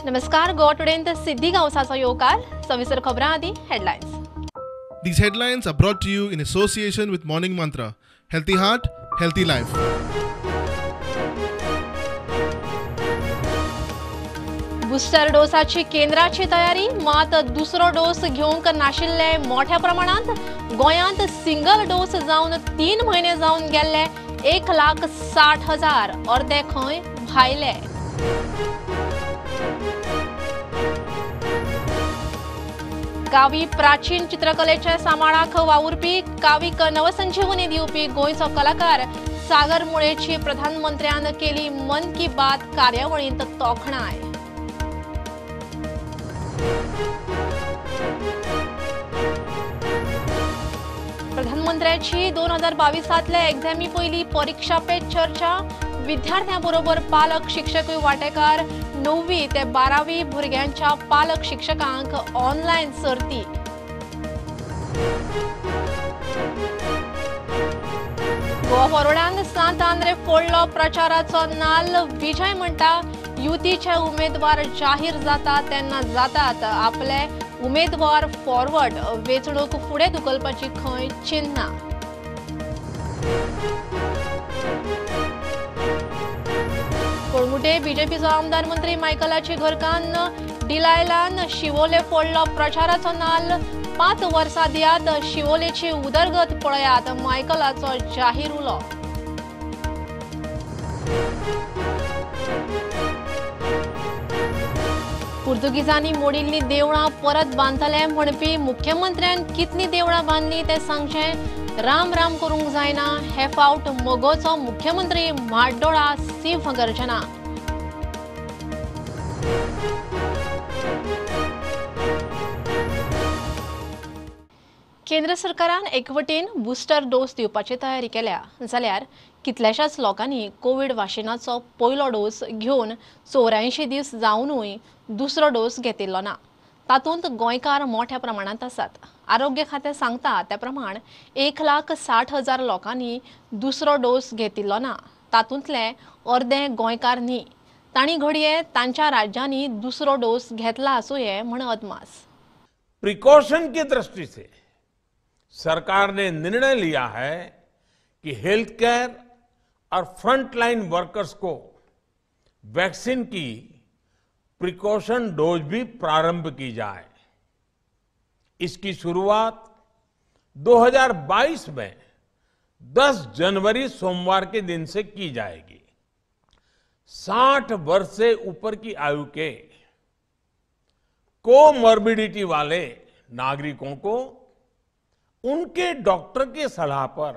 नमस्कार गो today in the सिद्धी गावसाचो येवकार सविस्तर खबरां आदी headlines. These headlines are brought to you in association with Morning Mantra. Healthy heart, healthy life. Booster डोसाची केंद्राची तयारी मात दुसरो डोस घेवंक नाशिल्ले मोठ्या प्रमाणात. गोंयांत सिंगल डोस जावन 3 म्हयने जावन गेल्ले 1,60,000 अर्दे खंय भायले. कावी प्राचीन चित्रकलेच्या सांबाळाक वावुरपी कावीक नवसंजीवनी दिवपी गोंयचो कलाकार सागर मुळेची प्रधानमंत्र्यान केली मन की बात कार्यावळींत तोखणाय. प्रधानमंत्र्याची 2022 एक्झामी पयली परीक्षा पे चर्चा. विद्यार्थ्यांबरोबर पालक शिक्षकूय वांटेकार. 9वी ते 12वी भुरग्यांच्या पालक शिक्षकांक ऑनलायन सर्ती. गोवा फॉरवर्डान सांत आंद्रे फोडलो प्रचाराचो नाल. विजय म्हणटा युतीचे उमेदवार जाहीर जाता तेन्ना जातात आपले उमेदवार फॉरवर्ड वेंचणूक फुडें धुकलपाची खंय चिन्ह. कोळंगुटे बीजेपीचो आमदार मंत्री मायकलाची घरकान्न. डिलायलान शिवोले फोडलो प्रचाराचो नाल. 5 वर्सां दियात शिवोलेची उदरगत पळयात मायकलाचो जाहीर उलो. पुर्तुगीजांनी मोडिल्लीं देवळां परत बांदतले म्हणपी मुख्यमंत्र्यान कितलीं देवळां बांदलीं तें सांगचें. राम राम करूंक जायना हे फावट मोगोचो मुख्यमंत्री म्हाड्डोळा सिंह गर्जना. केंद्र सरकारान एकवटीन बुस्टर डोस दिवपाची तयारी केल्या जाल्यार कितल्याशाच लोकांनी कोविड वाशिनाचो पयलो डोस घेवन 84 दीस जावनूय दुसरो डोस घेतिल्लो ना. तातूंत गोंयकार मोठ्या प्रमाणांत आसात. आरोग्य खातें सांगता त्या प्रमाण 1,60,000 लोकांनी दुसरो डोस घेतिल्लो ना. तातूंतले अर्दे गोंयकार न्ही. तांणी घडये तांच्या राज्यांनी दुसरो डोस घेतला आसूंये म्हण अदमास. प्रिकॉशन की दृष्टि से सरकार ने निर्णय लिया है कि हेल्थ केयर और फ्रंटलाइन वर्कर्स को वैक्सीन की प्रिकॉशन डोज भी प्रारंभ की जाए. इसकी शुरुआत 2022 में 10 जनवरी सोमवार के दिन से की जाएगी. 60 वर्ष से ऊपर की आयु के कोमॉर्बिडिटी वाले नागरिकों को उनके डॉक्टर की सलाह पर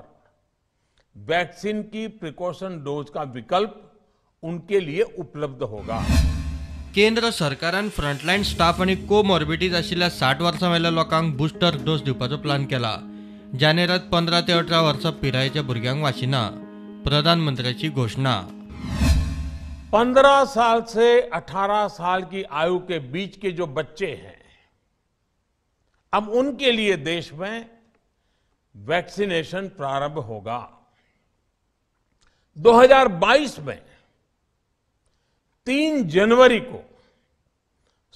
वैक्सीन की प्रिकॉशन डोज का विकल्प उनके लिए उपलब्ध होगा. केंद्र सरकारान फ्रंटलाइन स्टाफ आणि कोमॉर्बिडीज आशिल्ल्या 60 वर्सां वयल्या लोकांक बुस्टर डोस दिवपाचो प्लान केला. जानेरांत 15 ते 18 वर्सां पिरायेच्या भुरग्यांक वाशिना. प्रधानमंत्र्याची घोषणा. 15 साल से 18 साल की आयु के बीच के जो बच्चे हैं, अब उनके लिए देश में वैक्सीनेशन प्रारंभ होगा. 2022 में 3 जनवरी को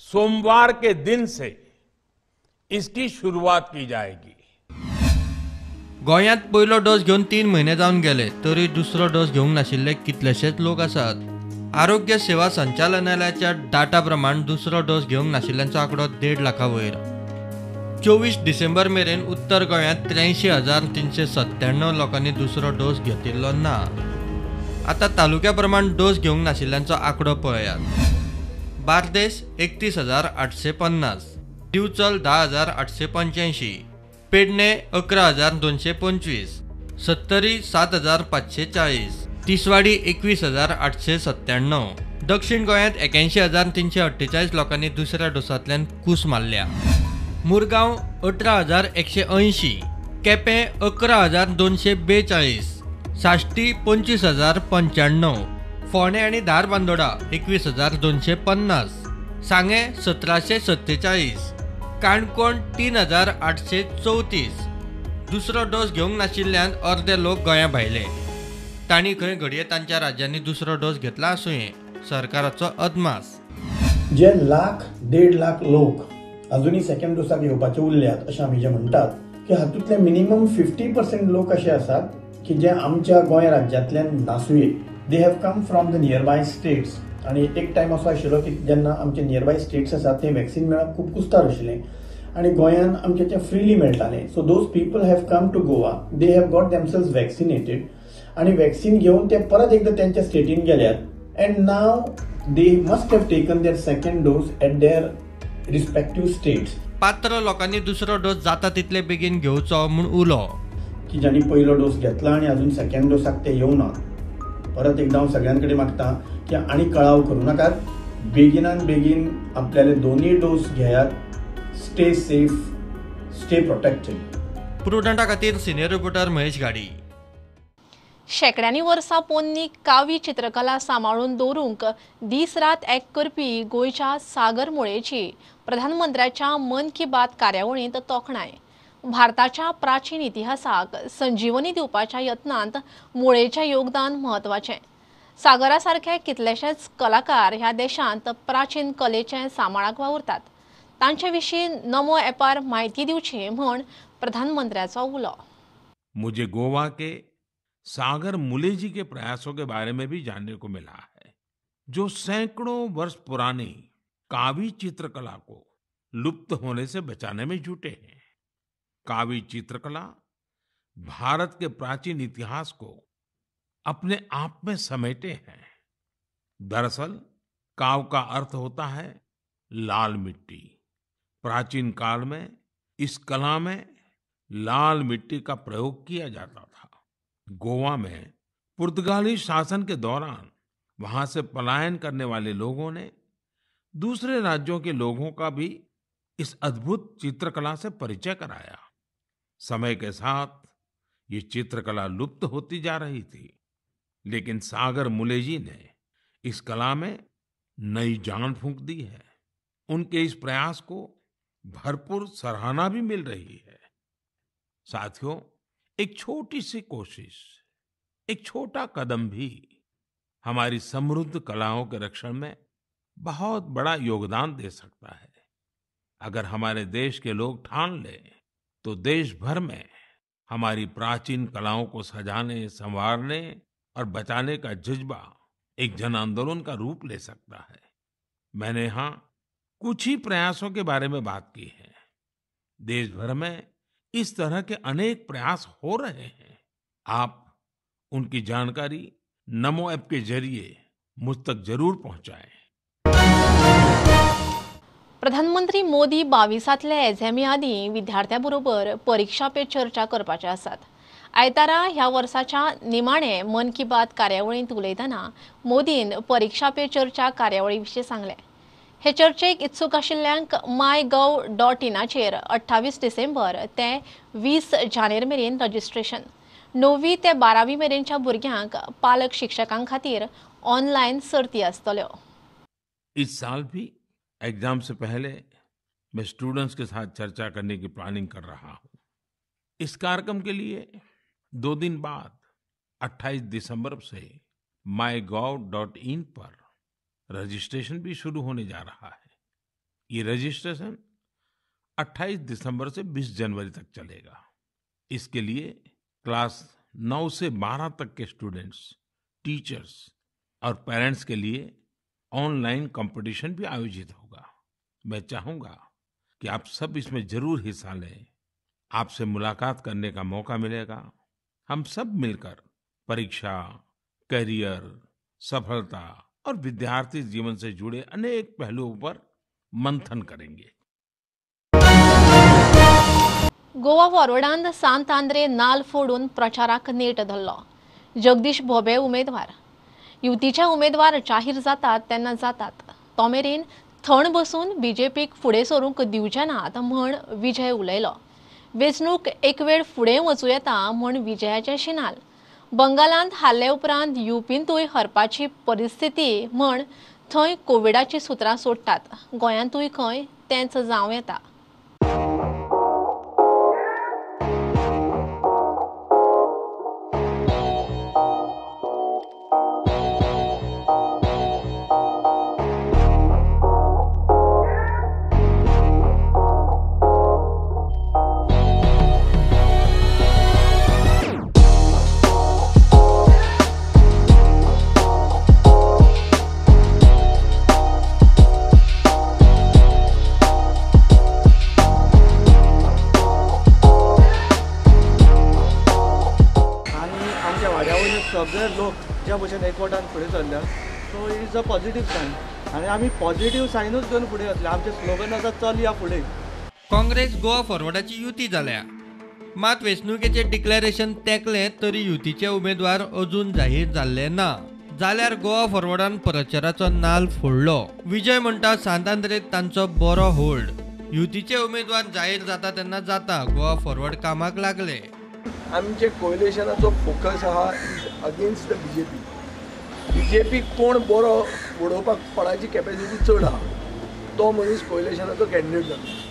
सोमवार के दिन से इसकी शुरुआत की जाएगी. गोंयांत पयलो डोस घेवन 3 म्हयने जावन गेले तरी दुसरो डोस घेवंक नाशिल्ले कितलेशेच लोक आसात. आरोग्य सेवा संचालनालयाच्या डाटा प्रमाण दुसरो डोस घेवंक नाशिल्ल्यांचो आंकडो 1.5 लाखा वयर. 24 डिसेंबर मेरेन उत्तर गोंयांत 83,397 लोकांनी दुसरो डोस घेतिल्लो ना. आता तालुक्या प्रमाण डोस घेवंक नाशिल्ल्यांचो आंकडो पळयात. बार्देस 31,850, दिवचल 10,885, पेडणे 11,225, सत्तरी 7,540, तिसवाडी 21,897. दक्षिण गोंयांत 81,348 लोकांनी दुसऱ्या डोसांतल्यान कूस मारल्या. मुरगांव 18,180, केपें 11,242, साश्टी 25,095, फोंडे आनी धारबांदोडा 21,250, सांगे 1,747, काणकोण 3,834. दुसरो डोस घेवंक नाशिल्ल्यान अर्दे लोक गोंया भायले. तांणी खंय घडये तांच्या राज्यांनी दुसरो डोस घेतला आसूंये सरकाराचो अदमास. जे 1,00,000-1,50,000 लोक अजूनही सेकंड डोसाक येवपाचे उरल्यात अशें आमी जे म्हणटात की हातूंतले मिनिमम 50% लोक असे आसात की जे आमच्या गोंय राज्यांतल्यान नासुये. They have come from the nearby states. आणि एक टायम असो आशिल्लो की जेन्ना आमचे नियरबाय स्टेट्स आसात ते वॅक्सीन मेळप खूब कुस्तार आशिल्लें आणि गोंयान आमचे तें फ्रीली मेळटालें. So those people have come to Goa. They have got themselves vaccinated आणि वॅक्सीन घेवन ते परत एकदा त्यांच्या स्टेटीन गेल्यात and now they must have taken their second dose at their respective states. पात्र लोकांनी दुसरो डोस जाता तितले बेगीन घेवचो म्हूण उलो. की ज्यांनी पहिलो डोस घेतला आणि अजून सेकंड डोसाक ते येवना, परत एकदा हांव सगळ्यां कडेन मागता की आनी कळाव करूं नाकात. बेगिनान बेगीन आपल्याले दोनूय डोस घेयात. Stay safe, stay protected. प्रुडंटा खातीर सिनियर रिपोर्टर महेश गाडी. शेकड्यांनी वर्सां पोन्नी कावी चित्रकला सांबाळून दवरूंक दीस रात एक करपी गोंयच्या सागर मुळेची प्रधानमंत्र्याच्या मन की बात कार्यावळींत तोखणाय. भारताच्या प्राचीन इतिहासाक संजीवनी दिवपाच्या यत्नांत मुळेचें योगदान म्हत्वाचें. सागरा सारखे कितलेशेच कलाकार ह्या देशांत प्राचीन कलेचें सांबाळाक वावुरतात. तांचे विशीं नमो ॲपार म्हायती दिवची म्हूण प्रधानमंत्र्याचो उलो. मुझे गोवा के सागर मुले जी के प्रयासों के बारे में भी जानने को मिला है, जो सैकड़ों वर्ष पुरानी कावी चित्रकला को लुप्त होने से बचाने में जुटे हैं. कावी चित्रकला भारत के प्राचीन इतिहास को अपने आप में समेटे हैं. दरअसल काव का अर्थ होता है लाल मिट्टी. प्राचीन काल में इस कला में लाल मिट्टी का प्रयोग किया जाता था. गोवा में पुर्तगाली शासन के दौरान वहां से पलायन करने वाले लोगों ने दूसरे राज्यों के लोगों का भी इस अद्भुत चित्रकला से परिचय कराया. समय के साथ ये चित्रकला लुप्त होती जा रही थी, लेकिन सागर मुले जी ने इस कला में नई जान फूंक दी है. उनके इस प्रयास को भरपूर सराहना भी मिल रही है. साथियों, एक छोटी सी कोशिश, एक छोटा कदम भी हमारी समृद्ध कलाओं के रक्षण में बहुत बड़ा योगदान दे सकता है. अगर हमारे देश के लोग ठान लें तो देश भर में हमारी प्राचीन कलाओं को सजाने, संवारने और बचाने का जज्बा एक जन आंदोलन का रूप ले सकता है. मैंने यहाँ कुछ ही प्रयासों के बारे में बात की है. देश भर में इस तरह के अनेक प्रयास हो रहे हैं. आप उनकी जानकारी नमो ऐप के जरिए मुझ तक जरूर पहुंचाएं. प्रधानमंत्री मोदी 22तले एझॅमी आदीं विद्यार्थ्यां बरोबर परीक्षा पे चर्चा करपाचे आसात. आयतारा ह्या वर्साच्या निमाणे मन की बात कार्यावळींत उलयतना मोदीन परीक्षा पे चर्चा कार्यावळी विशीं सांगलें. हे चर्चेक इत्सूक आशिल्ल्यांक mygov.inचेर 28 डिसेंबर ते 20 जानेर मेरेन रजिस्ट्रेशन. 9वी ते 12वी मेरेनच्या भुरग्यांक पालक शिक्षकां खातीर ऑनलायन सर्ती आसतल्यो. इस साल भी एग्जाम से पहले मैं स्टूडेंट्स के साथ चर्चा करने की प्लानिंग कर रहा हूं. इस कार्यक्रम के लिए 2 दिन बाद 28 दिसंबर से mygov.in पर रजिस्ट्रेशन भी शुरू होने जा रहा है. ये रजिस्ट्रेशन 28 दिसंबर से 20 जनवरी तक चलेगा. इसके लिए क्लास 9 से 12 तक के स्टूडेंट्स, टीचर्स और पेरेंट्स के लिए ऑनलाइन कंपटीशन भी आयोजित होगा. मैं चाहूंगा कि आप सब इसमें जरूर हिस्सा लें. आपसे मुलाकात करने का मौका मिलेगा. हम सब मिलकर परीक्षा, करियर, सफलता और विद्यार्थी जीवन से जुड़े अनेक पहलुओं पर मंथन करेंगे. गोवा फॉरवर्डांत सांत आंद्रे नाल फोडून प्रचाराक नेट धरलो. जगदीश भोबे उमेदवार. युतीचे उमेदवार जाहीर जातात तेन्ना जातात. तो मेरेन थंड बसून बीजेपीक फुडें सरूंक दिवचे नात म्हूण विजय उलयलो. वेंचणूक एक वेळ फुडें वचूं येता म्हूण विजयाचें शिनाल. बंगालांत हारले उपरांत युपींतूय हरपाची परिस्थिती म्हूण थंय कोविडाची सुत्रां सोडटात. गोंयांतूय खंय तेंच जावं येता. सगळे लोक ज्या भशेन एकवटान फुडें सरल्या so it is a positive sign आनी आमी पॉझिटिव्ह सायनूच घेवन फुडें वतले. आमचें स्लोगन आसा चल या फुडें. काँग्रेस गोवा फॉरवर्डाची युती जाल्या. मात वेंचणुकेचे डिक्लेरेशन तेंकले तरी युतीचे उमेदवार अजून जाहीर जाल्ले ना. जाल्यार गोवा फॉरवर्डान प्रचाराचो नाल फोडलो. विजय म्हणटा सांतांद्रेत तांचो बरो होल्ड. युतीचे उमेदवार जाहीर जाता तेन्ना जाता गोवा फॉरवर्ड कामाक लागले. आमचे कोयलेशनाचो फोकस आहा अगेन्स्ट द बीजेपी. बीजेपी कोण बरो उडोवपाक पडायची कॅपेसिटी चड आहा तो मनीस कोयलेशनाचो कॅन्डिडेट जाता.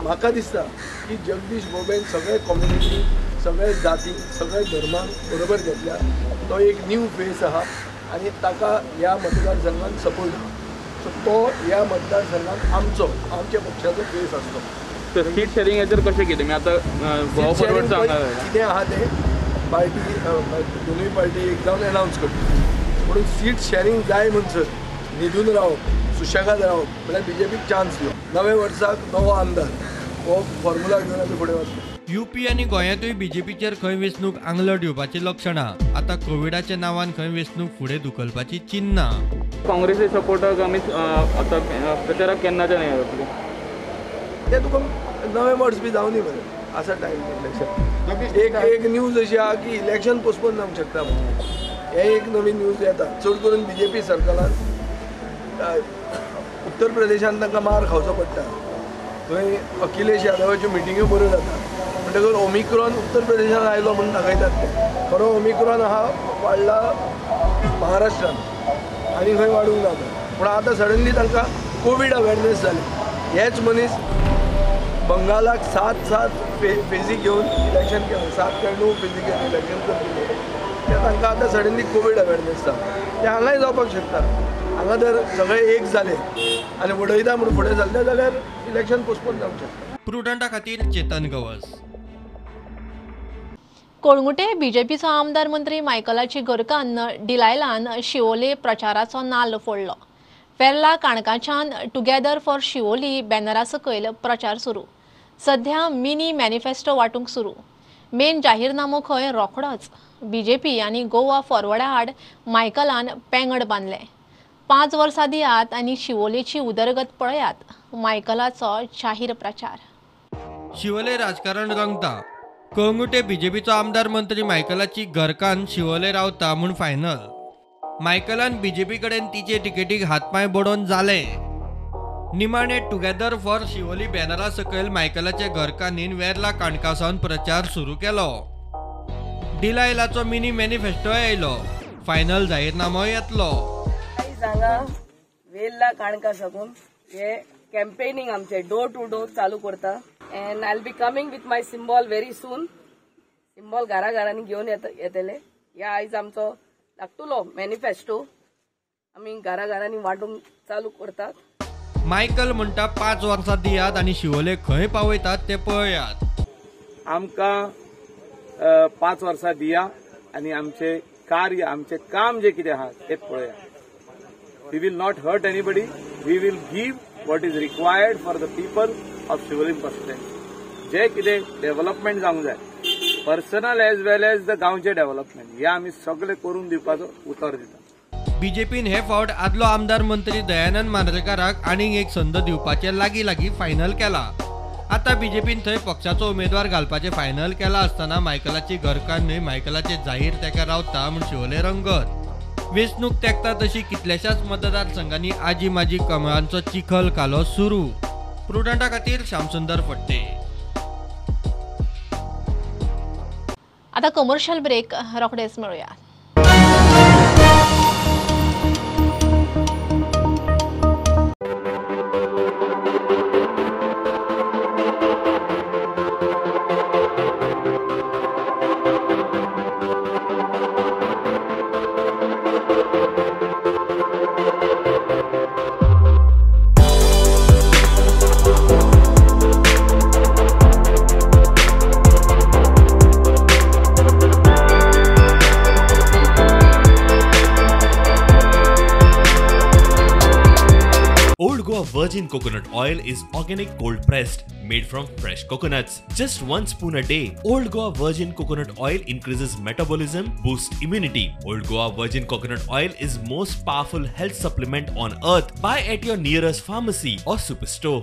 म्हाका दिसता की जगदीश बोबेन सगळे कम्युनिटी सगळे जाती सगळे धर्मांक बरोबर घेतल्या. तो एक न्यू फेस आहा आनी ताका ह्या मतदारसंघात सपोर्ट आहा. सो तो ह्या मतदारसंघात आमच्या पक्षाचो फेस आसलो. तर सीट शेअरिंगाचेर कशें कितें आतां गोवा फॉरवर्ड कितें आहा तें पार्टी दोनूय पार्टी एक जावन एनावन्स करता. म्हणून सीट शेअरिंग जाय म्हणसर न्हिदून रावप सुशेगाद रावप म्हळ्यार बीजेपीक चान्स दिवप. नवे वर्साक नवो आमदार हो फॉर्म्युला घेवन आमी फुडें वतले. यूपी आनी गोंयांतूय बीजेपीचेर खंय वेंचणूक आंगलट येवपाची लक्षणां. आतां कोविडाच्या नांवान खंय वेंचणूक फुडें धुकलपाची चिन्नां. काँग्रेसी सपोर्टर्स आमी आतां प्रचाराक केन्नाच्यान येतले ते तुका नवे वर्स बी जावनी बरें आसा टायम इलेक्शन. एक न्यूज अशी आहा की इलेक्शन पोस्टपोन जावंक शकता म्हणून हे एक नवीन न्यूज येता. चड करून बीजेपी सरकारान उत्तर प्रदेशांत तांकां मार खावचो पडटा. थंय अखिलेश यादवाच्यो मिटिंग्यो बऱ्यो जाता म्हणटकच ओमिक्रॉन उत्तर प्रदेशांत आयलो म्हणून दाखयतात ते. खरो ओमिक्रॉन आहा वाडला महाराष्ट्रांत आनी खंय वाडूंक जाता. पूण आतां सडनली तांकां कोवीड अवेरनेस जाली. हेच मनीस बंगालाक 7 फेजी घेवन इलेक्शन केलें. 7 काय 9 फेजी घेवन इलेक्शन करतले ते तांकां आतां सडनली कोवीड अवेरनेस जाता. ते हांगाय जावपाक शकता. हांगा जर सगळे एक जाले आनी उडयता म्हणून फुडें जाल्ले जाल्यार इलेक्शन पोस्टपोन जावंक शकता. प्रुडंटा खातीर चेतन गवस. कोळंगुटे बीजेपीचो आमदार मंत्री मायकलाची घरकान्न डिलायलान शिवोले प्रचाराचो नाल्ल फोडलो. वेर्ला काणकाच्यान टुगेदर फॉर शिवोली बॅनरा सकयल प्रचार सुरू. सध्या मिनी मॅनिफेस्टो वांटूंक सुरू. मेन जाहीरनामो खंय रोखडोच. बीजेपी आनी गोवा फॉरवर्डा आड मायकलान पेंगड बांदले. 5 वर्सां दियात आनी शिवोलेची उदरगत पळयात. मायकलाचो जाहीर प्रचार. शिवोले राजकारण रंगता. कोळंगुटे बीजेपीचो आमदार मंत्री मायकलाची घरकान्न शिवोले रावता म्हूण फायनल. मायकलान बीजेपी कडेन तिचे तिकेटीक हातपांय बडोवन जाले. निमाणे टुगेदर फॉर शिवोली बॅनरा सकयल मायकलाचे घरकान्नीन वेर्ला काणकासावन प्रचार सुरू केलो. डिलायलाचो मिनी मॅनिफेस्टो येयलो. फायनल जाहीरनामो येतलो. हांगा वेर्ला काणका साकून हे कॅम्पेनिंग आमचे डोर टू डोर चालू करता. And I will be coming with my symbol very soon. Symbol घराघरांनी घेवन येतले. ह्या आयज आमचो लागतलो मॅनिफेस्टो. आमी घराघरांनी वांटूंक चालू करतात. मायकल म्हणटा 5 वर्सां दियात आनी शिवोले खंय पावयतात ते पळयात. आमकां 5 वर्सां दिया आनी आमचे कार्य आमचे काम जे कितें आहा ते पळया. We will not hurt anybody. We will give what is required for the people of Shivoli constituency. जे कितें डेव्हलपमेंट जावंक जाय personal as well as the गांवचे डेव्हलपमेंट हे आमी सगळे करून दिवपाचो उतर दिता. बीजेपीन हे फावट आदलो आमदार मंत्री दयानंद मांद्रेकाराक आनीक एक संद दिवपाचे लागीं फायनल केला. आतां बीजेपीन थंय पक्षाचो उमेदवार घालपाचें फायनल केला आसतना मायकलाची घरकान्न मायकलाचे जाहीर तेका रावता म्हूण शिवोले रंगत. वेंचणूक तेंकता तशी कितल्याशाच मतदारसंघांनी आजी माजी कमळांचो चिखल कालो सुरू. प्रुडंटा खातीर श्यामसुंदर फडते. आता कमर्शियल ब्रेक रोखडेच मेळुया. Old Goa Virgin Coconut Oil is organic cold pressed, made from fresh coconuts. Just 1 spoon a day. Old Goa Virgin Coconut Oil increases metabolism, boosts immunity. Old Goa Virgin Coconut Oil is most powerful health supplement on earth. Buy at your nearest pharmacy or superstore.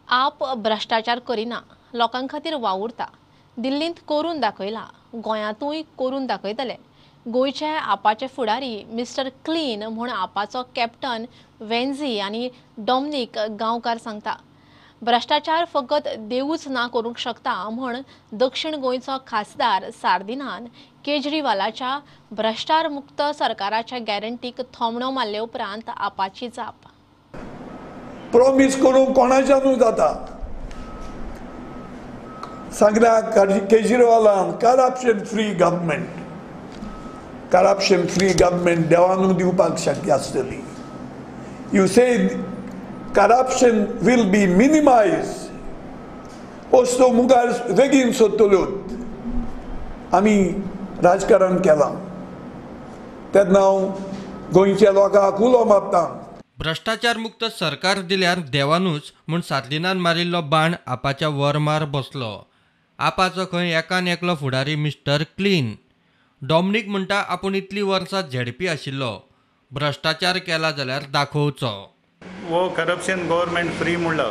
आप भ्रष्टाचार करिना, लोकां खातीर वावुरता. दिल्लींत करून दाखयला, गोंयांतूय करून दाखयतले. गोंयचे आपाचे फुडारी मिस्टर क्लीन म्हूण आपाचो कॅप्टन वेन्झी आनी डॉमनीक गांवकार सांगता. भ्रष्टाचार फकत देवूच ना करूंक शकता म्हूण दक्षिण गोंयचो खासदार सार्दिनान केजरीवालाच्या भ्रष्टाचार मुक्त सरकाराच्या गॅरंटीक थोमणो मारले उपरांत आपाची जाप. प्रॉमिस करून कोणाच्यानूय जाता. सांगल्या केजरीवालान करप्शन फ्री गव्हर्नमेंट देवानू दिवपाक शक्य आसतली. You say corruption will be minimise. वस्तू मुखार बेगीन सोदतल्यो. आमी राजकारण केलां तेन्ना हांव गोंयच्या लोकांक उलो मारतां. भ्रष्टाचार मुक्त सरकार दिल्यार देवानूच म्हूण सार्दिनान मारिल्लो बाण आपाच्या वरमार बसलो. आपाचो खंय एकान एकलो फुडारी मिस्टर क्लीन. डॉमनीक म्हणटा आपूण इतली वर्सां झेडपी आशिल्लो. भ्रष्टाचार केला जाल्यार दाखोवचो. वो करप्शन गव्हर्मेंट फ्री म्हणला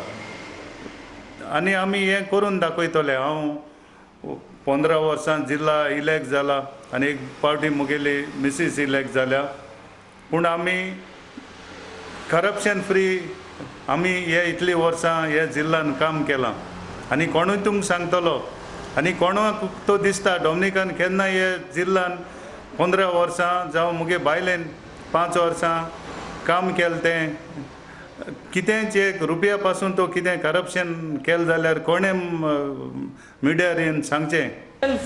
आनी आमी हें करून दाखयतले. हांव 15 वर्सां जिल्ला इलेक्ट जाला आनी एक पावटी मुगेली मिसीस इलेक्ट जाल्या. पूण आमी करप्शन फ्री आमी हे इतली वर्सां हे जिल्ल्यान काम केलां. आनी कोणूय तुमकां सांगतलो आनी कोणाक तो दिसता डॉमनिकान केन्ना हे जिल्ल्यान 15 वर्सां जावं मुगे बायलेन 5 वर्सां काम केलें तें कितेंच एक रुपया पासून तो कितें करप्शन केलें जाल्यार कोणें मिडियार येवन सांगचें.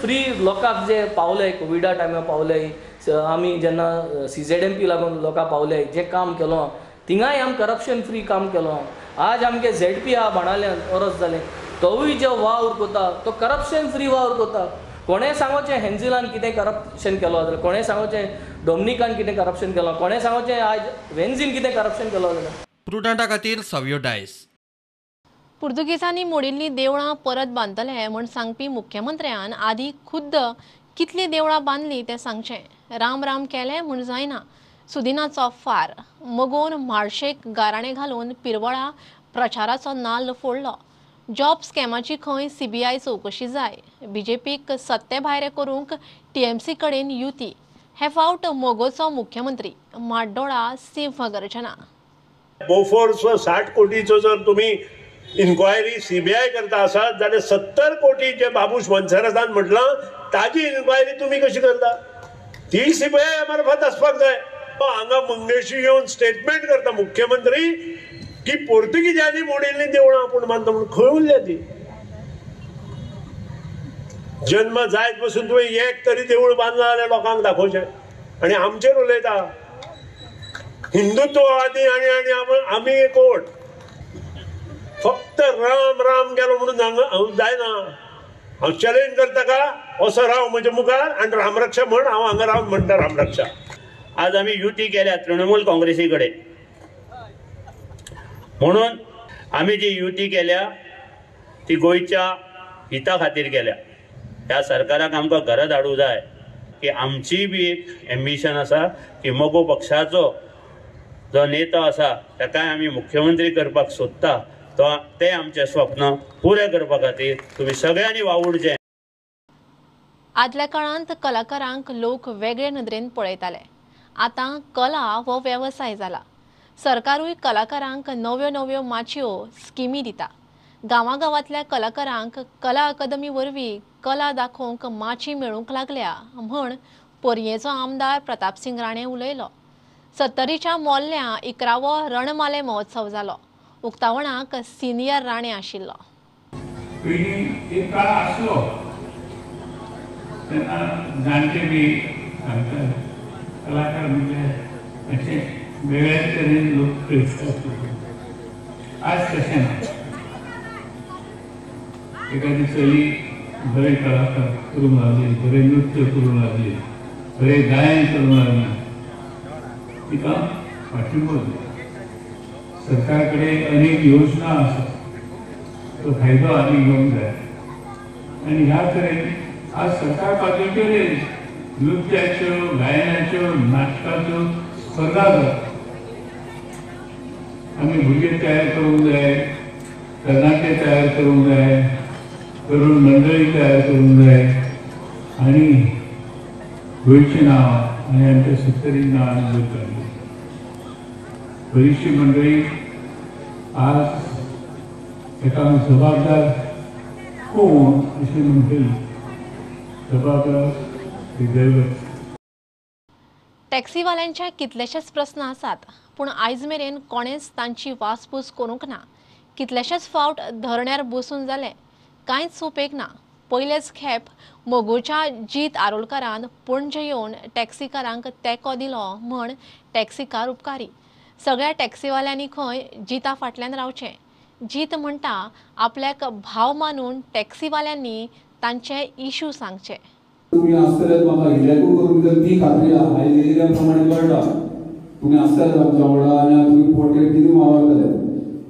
फ्री लोकांक जे पावले कोविडा टायमार पावले, आमी जेन्ना CZMP लागून लोकांक पावले जे काम केलो थिंगाय आमी करप्शन फ्री काम केलो. आज आमगे ZP आहा बाणाल्यान ओरस जालें तोवूय जो वावर कोता तो करप्शन फ्री वावर कोता. कोणें सांगोचें हेन्झिलान कितें करप्शन केलो जाल्यार, कोणें सांगोचें डॉमनिकान कितें करप्शन केलो, कोणें सांगोचें आज वेन्झीन कितें करप्शन केलो जाल्यार. प्रुडंटा खातीर सव्यो डायस. पुर्तुगेजांनी मोडिल्लीं देवळां परत बांदतले म्हूण सांगपी मुख्यमंत्र्यान आदी खुद्द कितलीं देवळां बांदलीं तें सांगचें. राम राम केलें म्हूण जायना. सुदिनाचो फार मगोवन म्हाळशेक गाराणें घालून पिरवळा प्रचाराचो नाल्ल फोडलो. जॉब स्कॅमाची खंय CBI चवकशी जाय. BJPक सत्ते भायर करूंक TMC कडेन युती. हे फावट मोगोचो मुख्यमंत्री माड्डोळा सिंह गर्जना. बोफोर्सचो 60 कोटीचो जर तुम्ही इन्क्वायरी CBI करता आसात जाल्यार 70 कोटी जे बाबूश वंसराजान म्हटलां ताजी इन्क्वायरी तुम्ही कशी करता. ती CBI मार्फत आसपाक जाय. हांगा मंगेशी येवन स्टेटमेंट करता मुख्यमंत्री की पोर्तुगीजांनी मोडिल्लीं देवळां आपूण बांदता म्हणून खंय उरल्या ती. जन्म जायत पासून तुवें एक तरी देवूळ बांदलां जाल्यार लोकांक दाखोवचें आनी आमचेर उलयता हिंदुत्ववादी आनी आमी कोण फक्त राम राम गेलो म्हणून जायना. हांव चॅलेंज करता का असो राव म्हज्या मुखार आनी रामरक्षा म्हण हांव हांगा रावन म्हणटा रामरक्षा. आज आम्ही युती केल्या तृणमूल काँग्रेसी कडेन म्हणून आम्ही जी युती केल्या ती गोंयच्या हिता खातीर केल्या. ह्या सरकाराक आमकां घरा धाडूंक जाय की आमची बी एक एम्बिशन आसा की मोगो पक्षाचो जो नेतो आसा ताकाय आमी मुख्यमंत्री करपाक सोदता. ते आमचे स्वप्न पुरे करपा खातीर तुमी सगळ्यांनी वावुरचें. आदल्या काळांत कलाकारांक लोक वेगळे नदरेन पळयताले. आतां कला हो वेवसाय जाला. सरकारूय कलाकारांक नव्यो नव्यो माचयो स्किमी दिता. गांवागांवांतल्या कलाकारांक कला अकादमी वरवीं कला दाखोवंक माची मेळूंक लागल्या म्हण पर्येचो आमदार प्रतापसिंग राणे उलयलो. 70च्या मोल्ल्या 11वो रणमाले महोत्सव जालो. उक्तावणाक सिनियर राणे आशिल्लो. कलाकार म्हणजे असे वेगळ्या तरेन लोक पळयतात. आज तशें ना. एखादी चली बरे कलाकार करूंक लागली, बरे नृत्य करूंक लागली बरे गायन करूंक लागना तिका पाठिंबो सरकार कडेन अनेक योजना आसात तो फायदो आमी घेवंक जाय आनी ह्या तरेन आज सरकार पातळीचेर नृत्याच्यो गायनाच्यो नाटकाच्यो स्पर्धा जातात आमी भुरगे तयार करूंक जाय तरणाटे तयार करूंक जाय तरुण मंडळी तयार करूंक जाय आनी गोंयचें नांव आनी आमच्या शेतकरी नांवान दवरतली बरीचशी मंडळी आज एका जबाबदार कोण अशें म्हणटली जबाबदार ड्रायव्हर टॅक्सीवाल्यांच्या कितलेशेच प्रस्न आसात पूण आयज मेरेन कोणेच तांची वासपूस करूंक ना कितलेशेच फावट धरण्यार बसून जाले कांयच उपेग ना पयलेच खेप मोगूच्या जीत आरोलकारान पणजे येवन टॅक्सीकारांक तेंको दिलो म्हण टॅक्सीकार उपकारी सगळ्या टॅक्सीवाल्यांनी खंय जिता फाटल्यान रावचें जीत म्हणटा आपल्याक भाव मानून टॅक्सीवाल्यांनी तांचे इशू सांगचे तुम्ही आसतलेच म्हाका इलेक्ट्रो करून जर ती खात्री आयज एरिया प्रमाणे कळटा तुम्ही आसतलेच आमच्या वांगडा आनी तुम्ही पोटे कितें वावरतले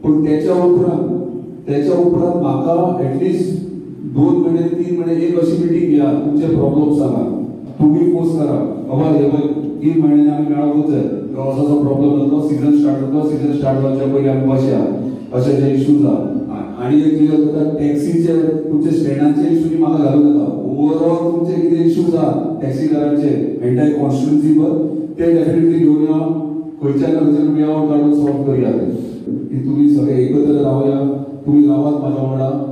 पूण त्याच्या उपरांत म्हाका एटलिस्ट 2 महिने 3 महिने एक अशी मिटींग घ्या तुमचे प्रॉब्लेम सांगा तुम्ही फोर्स करा बाबा हे 3 महिन्याने आम्ही मेळावूच जाय असो प्रॉब्लेम जातो सीझन स्टार्ट जावचे पयलीं आमी बसया अशे जे इश्यूज आहा आनी एक क्लियर करता टॅक्सीचे तुमचे स्टँडांचे इश्यू म्हाका घालूं नाका ओवरऑल तुमचे कितें इश्यूज आहा टॅक्सीकारांचे एंटायर कॉन्स्टिट्युएन्सी ते डेफिनेटली घेवन या खंयच्या ना खंयच्या मेळावो काडून सॉल्व करया की तुमी सगळे एकत्र रावया तुमी रावात म्हाज्या वांगडा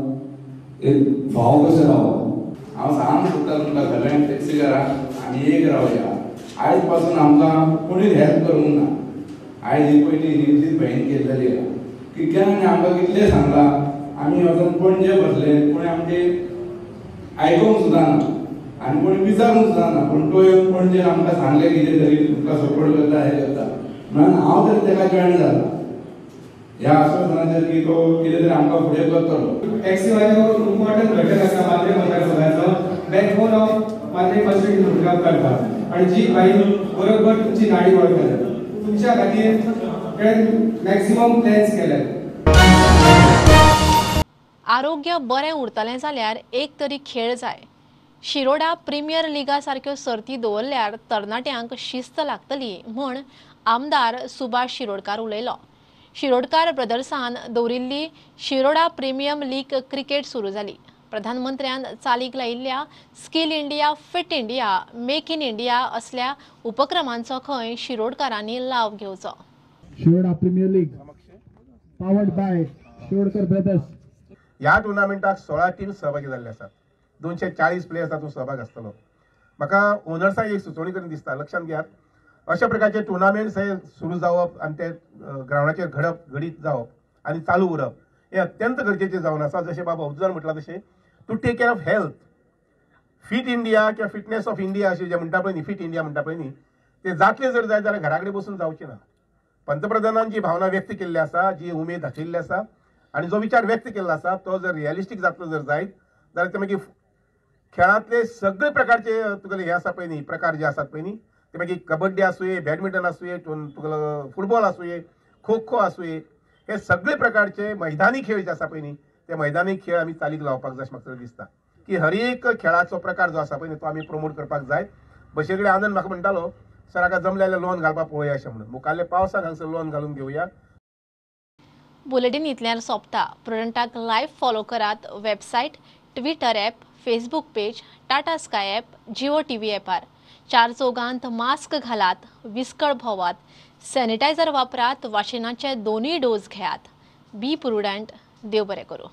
एक भाव कशें रावप हांव सांग सोदता तुमकां सगळ्यांक टॅक्सीकारांक आमी एक रावया आयज पासून आमकां कोणीच हेल्प करूंक ना आयज ही पयली निमतीत बहीण केल्लेली आहा कितल्यानी आमकां कितलें सांगलां आमी वचून पणजे बसले कोणी आमचे आयकूंक सुद्दां ना आनी कोणी विचारूंक सुद्दां ना पूण तो येवन पणजे आमकां सांगलें कितें तरी तुमकां सपोर्ट करता हें करता म्हणून हांव तरी तेका जॉयन जालां ह्या आश्वासनाचेर की तो कितें तरी आमकां फुडें करतलो टॅक्सीवाल्यांक इम्पॉर्टंट घटक आसा माद्रे मतदारसंघाचो बॅकबोन ऑफ माद्रे कॉन्स्टिट्युएंसी म्हणून काम करता आनी जी बाई बरोबर तुमची गाडी वळखता तुमच्या खातीर मॅक्सिमम प्लॅन्स केल्यात आरोग्य बरें उरतलें जाल्यार एक तरी खेळ जाय शिरोडा प्रिमियर लिगा सारक्यो सर्ती दवरल्यार तरणाट्यांक शिस्त लागतली म्हण आमदार सुभाष शिरोडकार उलयलो शिरोडकार ब्रदर्सान दवरिल्ली शिरोडा प्रिमियम लीग क्रिकेट सुरू जाली प्रधानमंत्र्यान चालीक लायिल्ल्या skill India fit India make in India असल्या उपक्रमांचो खंय शिरोडकारांनी लाव घेवचो Shiroda premier league powered by Shirodkar brothers ह्या टुर्नामेंटाक 16 टीम्स सहभागी जाल्ले आसात 240 प्लेयर्स तातूंत सहभाग आसतलो म्हाका ओनर्साक एक सुचोवणी करून दिसता लक्षात घेयात अशा प्रकारचे टुर्नामेंट्स हे सुरू जावप आनी ते ग्रावंडाचेर घडीत जावप आनी चालू उरप हे अत्यंत गरजेचे जावन आसा जशें बाबा अफजल म्हटलां तशें to take care of health fit India किंवा फिटनेस ऑफ इंडिया अशें जे म्हणटा पळय न्ही फिट इंडिया म्हणटा पळय न्ही ते जातले जर जाय जाल्यार घरा कडेन बसून जावचें ना पंतप्रधानान जी भावना व्यक्त केल्ली आसा जी उमेद दाखयल्ली आसा आनी जो विचार व्यक्त केल्लो आसा तो जर रियलिस्टीक जातलो जर जायत जाल्यार ते मागीर खेळांतले सगळे प्रकारचे तुगेले हे आसा पळय न्ही प्रकार जे आसात पळय न्ही ते मागीर कबड्डी आसूये बॅडमिंटन आसूये तुगेलो फुटबॉल आसूये खो खो आसूये हे सगळे प्रकारचे मैदानी खेळ जे आसा पळय न्ही ते मैदानी खेळ आमी चालीक लावपाक जाय अशें म्हाका दिसता की हर एक खेळाचो प्रकार जो आसा पळय न्ही तो आमी प्रमोट करपाक जाय बशे कडेन आनंद म्हाका म्हणटालो सर हाका जमले जाल्यार लोन घालपाक पळोवया अशें म्हणून मुखाल्ले पावसाक हांगसर लोन घालून घेवया बुलेटिन इतल्यार सोंपता प्रुडंटाक लायव्ह फॉलो करात website Twitter app Facebook page Tata sky app Jio TV ॲपार 4 चौगांत मास्क घालात विस्कळ भोवात सॅनिटायझर वापरात वाशिनाचे 2 डोस घेयात बी प्रुडंट देव बरें करूं